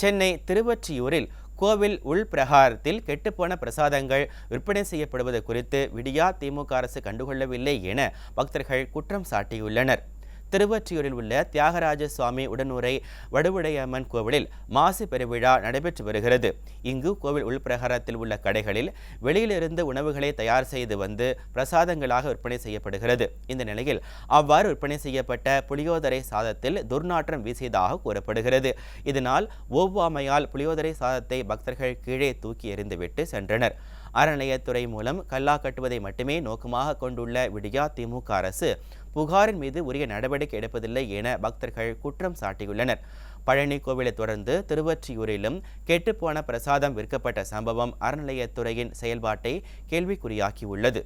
சென்னை திருவொற்றியூரில் கோவில் உள்பிரகாரத்தில் கெட்டுப்போன பிரசாதங்கள் விற்பனை செய்யப்படுவது குறித்து விடியா திமுக அரசு கண்டுகொள்ளவில்லை என பக்தர்கள் குற்றம் சாட்டியுள்ளனர். திருவொற்றியூரில் உள்ள தியாகராஜ சுவாமி உடனுறை வடுவுடையம்மன் கோவிலில் மாசி பெருவிழா நடைபெற்று வருகிறது. இங்கு கோவில் உள்பிரகாரத்தில் உள்ள கடைகளில் வெளியிலிருந்து உணவுகளை தயார் செய்து வந்து பிரசாதங்களாக விற்பனை செய்யப்படுகிறது. இந்த நிலையில் அவ்வாறு விற்பனை செய்யப்பட்ட புளியோதரை சாதத்தில் துர்நாற்றம் வீசியதாக கூறப்படுகிறது. இதனால் ஒவ்வாமையால் புளியோதரை சாதத்தை பக்தர்கள் கீழே தூக்கி எறிந்துவிட்டு சென்றனர். அறநிலையத்துறை மூலம் கல்லா கட்டுவதை மட்டுமே நோக்கமாக கொண்டுள்ள விடியா திமுக அரசு புகாரின் மீது உரிய நடவடிக்கை எடுப்பதில்லை என பக்தர்கள் குற்றம் சாட்டியுள்ளனர். பழனி கோவிலை தொடர்ந்து திருவொற்றியூரிலும் கெட்டுப்போன பிரசாதம் விற்கப்பட்ட சம்பவம் அறநிலையத்துறையின் செயல்பாட்டை கேள்விக்குறியாக்கியுள்ளது.